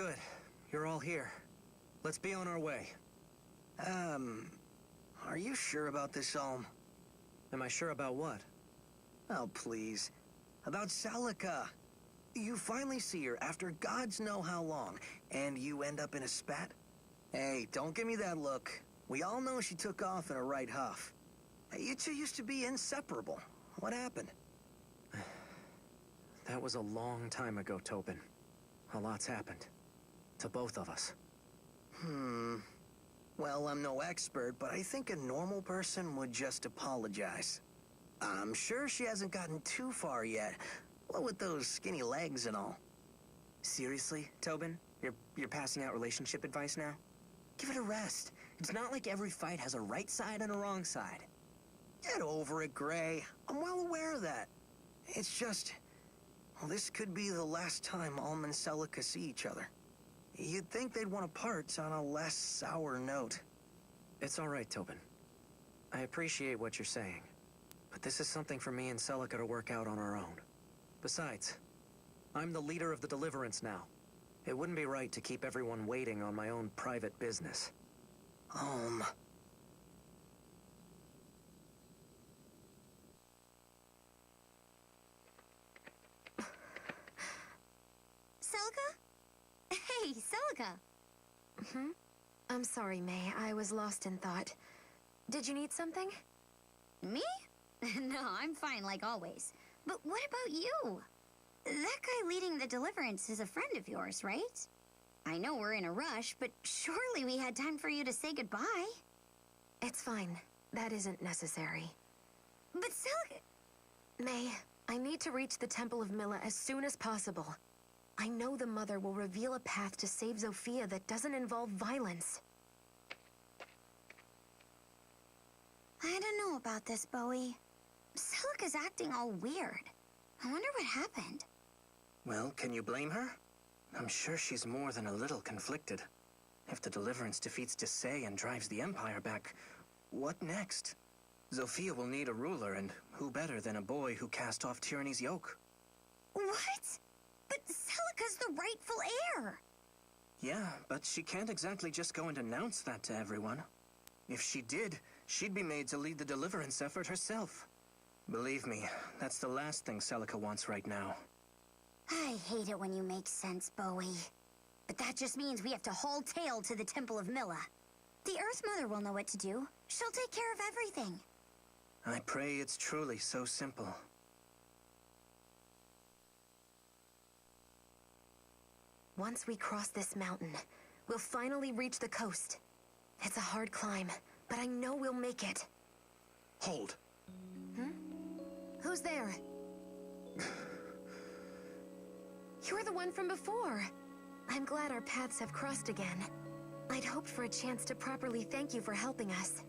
Good. You're all here. Let's be on our way. Are you sure about this, Alm? Am I sure about what? Oh, please. About Celica. You finally see her after gods know how long, and you end up in a spat? Hey, don't give me that look. We all know she took off in a right huff. You two used to be inseparable. What happened? That was a long time ago, Tobin. A lot's happened. To both of us. Well, I'm no expert, but I think a normal person would just apologize. I'm sure she hasn't gotten too far yet. What with those skinny legs and all. Seriously, Tobin? You're passing out relationship advice now? Give it a rest. It's not like every fight has a right side and a wrong side. Get over it, Gray. I'm well aware of that. It's just... well, this could be the last time Alm and Celica see each other. You'd think they'd want to part on a less sour note. It's all right, Tobin. I appreciate what you're saying. But this is something for me and Celica to work out on our own. Besides, I'm the leader of the Deliverance now. It wouldn't be right to keep everyone waiting on my own private business. Celica? Hey, Celica! I'm sorry, May. I was lost in thought. Did you need something? Me? No, I'm fine like always. But what about you? That guy leading the Deliverance is a friend of yours, right? I know we're in a rush, but surely we had time for you to say goodbye. It's fine. That isn't necessary. But Celica... May, I need to reach the Temple of Milla as soon as possible. I know the Mother will reveal a path to save Zofia that doesn't involve violence. I don't know about this, Bowie. Celica's acting all weird. I wonder what happened. Well, can you blame her? I'm sure she's more than a little conflicted. If the Deliverance defeats Desai and drives the Empire back, what next? Zofia will need a ruler, and who better than a boy who cast off tyranny's yoke? What? But Celica's the rightful heir! Yeah, but she can't exactly just go and announce that to everyone. If she did, she'd be made to lead the Deliverance effort herself. Believe me, that's the last thing Celica wants right now. I hate it when you make sense, Bowie. But that just means we have to haul tail to the Temple of Milla. The Earth Mother will know what to do. She'll take care of everything. I pray it's truly so simple. Once we cross this mountain, we'll finally reach the coast. It's a hard climb, but I know we'll make it. Hold. Who's there? You're the one from before. I'm glad our paths have crossed again. I'd hoped for a chance to properly thank you for helping us.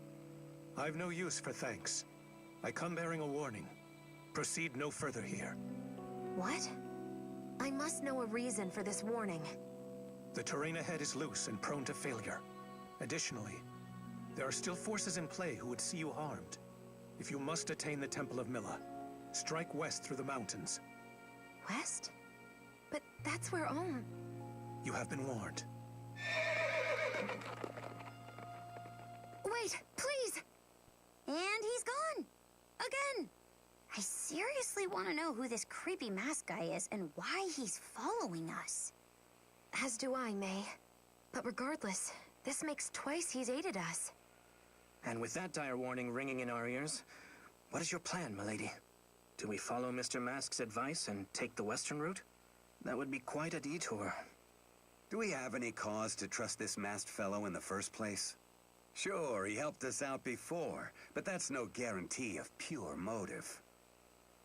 I've no use for thanks. I come bearing a warning. Proceed no further here. What? I must know a reason for this warning. The terrain ahead is loose and prone to failure. Additionally, there are still forces in play who would see you harmed. If you must attain the Temple of Milla, strike west through the mountains. West? But that's where You have been warned. Wait, please! And he's gone! Again! I seriously want to know who this creepy mask guy is and why he's following us. As do I, May. But regardless, this makes twice he's aided us. And with that dire warning ringing in our ears, what is your plan, milady? Do we follow Mr. Mask's advice and take the western route? That would be quite a detour. Do we have any cause to trust this masked fellow in the first place? Sure, he helped us out before, but that's no guarantee of pure motive.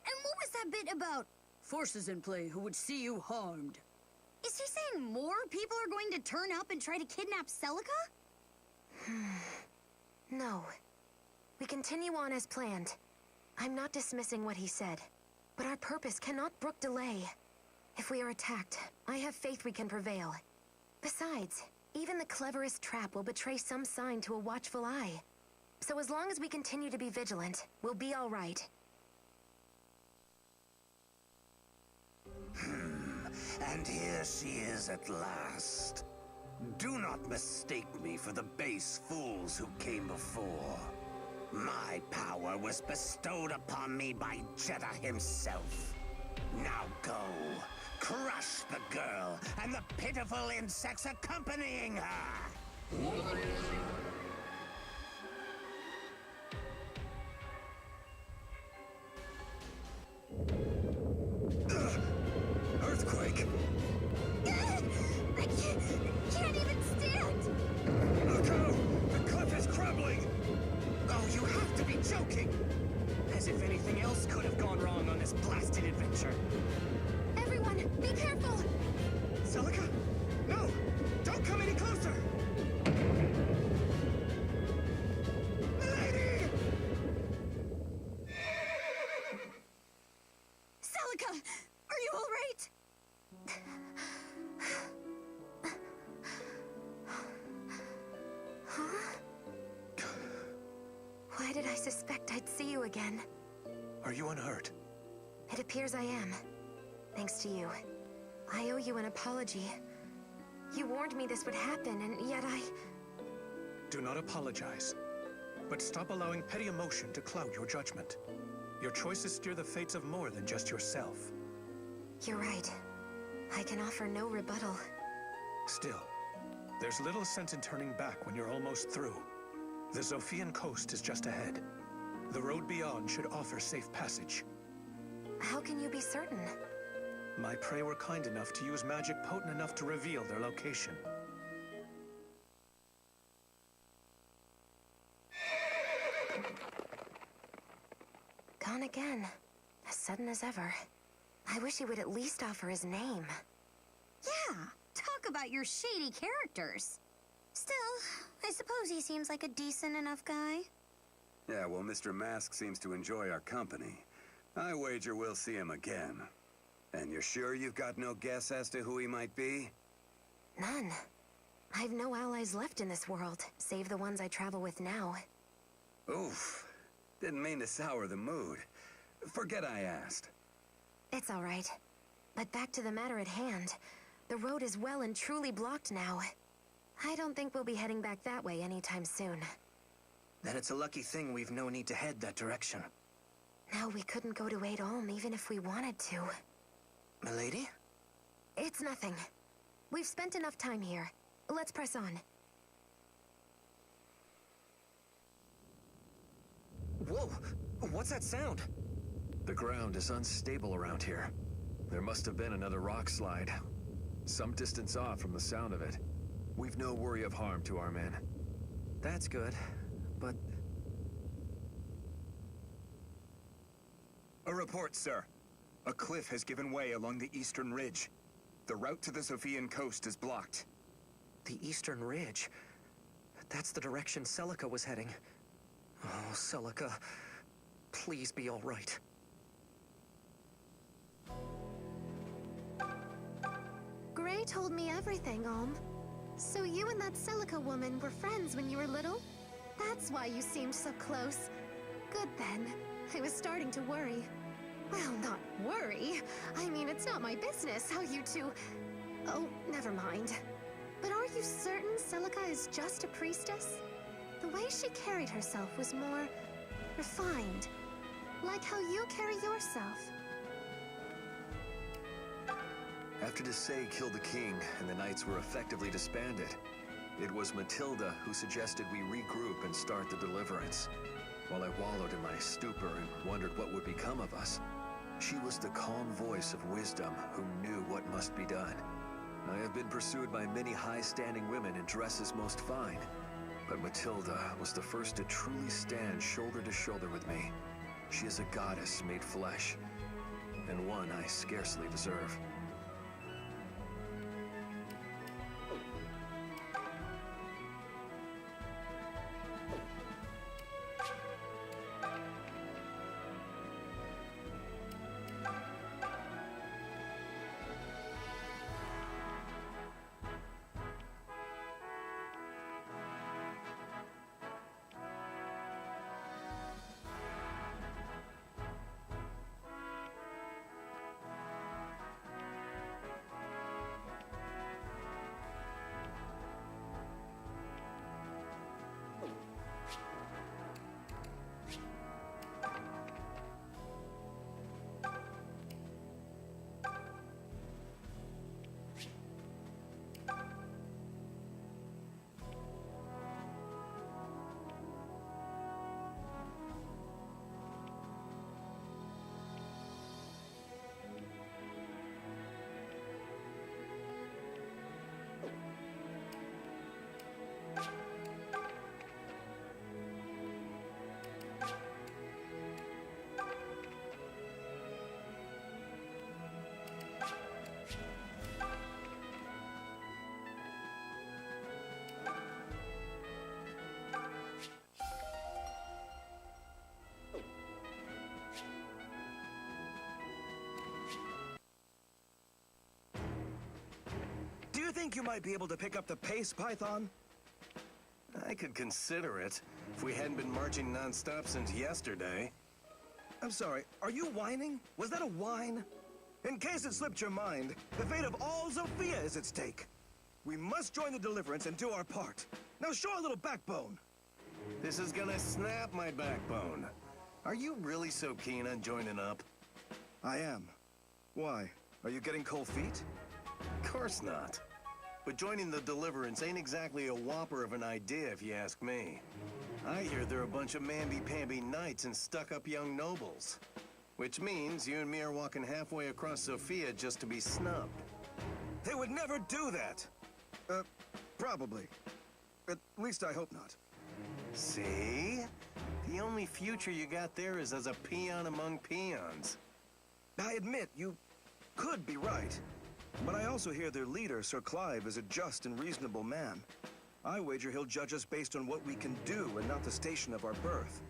And what was that bit about forces in play who would see you harmed? Is he saying more people are going to turn up and try to kidnap Celica? No. We continue on as planned. I'm not dismissing what he said, but our purpose cannot brook delay. If we are attacked, I have faith we can prevail. Besides, even the cleverest trap will betray some sign to a watchful eye. So as long as we continue to be vigilant, we'll be all right. and here she is at last. Do not mistake me for the base fools who came before. My power was bestowed upon me by Jeddah himself. Now go, crush the girl and the pitiful insects accompanying her! Earthquake! I can't even stand! Look out! The cliff is crumbling! Oh, you have to be joking! As if anything else could have gone wrong on this blasted adventure. Everyone, be careful! Celica? No! Don't come any closer! Lady! Celica! Are you all right? Huh? Why did I suspect I'd see you again? Are you unhurt? It appears I am. Thanks to you. I owe you an apology. You warned me this would happen, and yet I... Do not apologize. But stop allowing petty emotion to cloud your judgment. Your choices steer the fates of more than just yourself. You're right. I can offer no rebuttal. Still, there's little sense in turning back when you're almost through. The Zophian coast is just ahead. The road beyond should offer safe passage. How can you be certain? My prey were kind enough to use magic potent enough to reveal their location. Gone again. As sudden as ever. I wish he would at least offer his name. Yeah, talk about your shady characters. Still, I suppose he seems like a decent enough guy. Yeah, well, Mr. Mask seems to enjoy our company. I wager we'll see him again. And you're sure you've got no guess as to who he might be? None. I've no allies left in this world, save the ones I travel with now. Oof. Didn't mean to sour the mood. Forget I asked. It's all right. But back to the matter at hand. The road is well and truly blocked now. I don't think we'll be heading back that way anytime soon. Then it's a lucky thing we've no need to head that direction. Now we couldn't go to Aid Olm even if we wanted to. Milady? It's nothing. We've spent enough time here. Let's press on. Whoa! What's that sound? The ground is unstable around here. There must have been another rock slide. Some distance off from the sound of it. We've no worry of harm to our men. That's good, but... A report, sir. A cliff has given way along the eastern ridge. The route to the Zophian coast is blocked. The eastern ridge? That's the direction Celica was heading. Oh, Celica, please be all right. Gray told me everything, Olm. So you and that Celica woman were friends when you were little? That's why you seemed so close. Good then. I was starting to worry. Well, not worry. I mean, it's not my business how you two... Oh, never mind. But are you certain Celica is just a priestess? The way she carried herself was more... refined. Like how you carry yourself. After Desai killed the king and the knights were effectively disbanded, it was Matilda who suggested we regroup and start the deliverance. While I wallowed in my stupor and wondered what would become of us, she was the calm voice of wisdom who knew what must be done. I have been pursued by many high-standing women in dresses most fine, but Matilda was the first to truly stand shoulder to shoulder with me. She is a goddess made flesh, and one I scarcely deserve. think you might be able to pick up the pace, Python? I could consider it, if we hadn't been marching non-stop since yesterday. I'm sorry, are you whining? Was that a whine? In case it slipped your mind, the fate of all Zofia is at stake. We must join the Deliverance and do our part. Now show a little backbone. This is gonna snap my backbone. Are you really so keen on joining up? I am. Why? Are you getting cold feet? Of course not. But joining the Deliverance ain't exactly a whopper of an idea, if you ask me. I hear they're a bunch of mamby-pamby knights and stuck-up young nobles. Which means you and me are walking halfway across Zofia just to be snubbed. They would never do that! Probably. At least I hope not. See? The only future you got there is as a peon among peons. I admit, you could be right. But I also hear their leader, Sir Clive, is a just and reasonable man. I wager he'll judge us based on what we can do and not the station of our birth.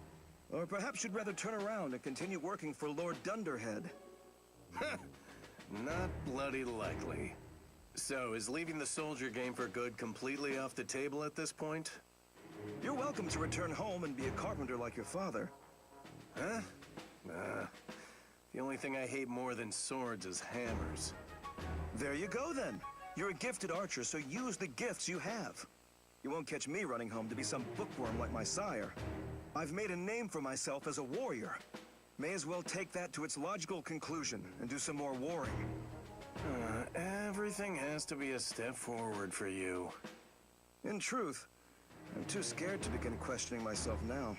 Or perhaps you'd rather turn around and continue working for Lord Dunderhead. Not bloody likely. So, is leaving the soldier game for good completely off the table at this point? You're welcome to return home and be a carpenter like your father. Huh? The only thing I hate more than swords is hammers. There you go, then. You're a gifted archer, so use the gifts you have. You won't catch me running home to be some bookworm like my sire. I've made a name for myself as a warrior. May as well take that to its logical conclusion and do some more warring. Everything has to be a step forward for you. In truth, I'm too scared to begin questioning myself now.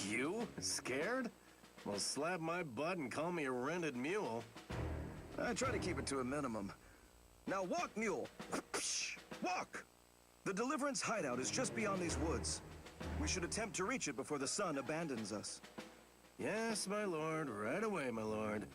You? Scared? Well, slap my butt and call me a rented mule. I try to keep it to a minimum. Now walk, mule! Walk! The Deliverance hideout is just beyond these woods. We should attempt to reach it before the sun abandons us. Yes, my lord. Right away, my lord.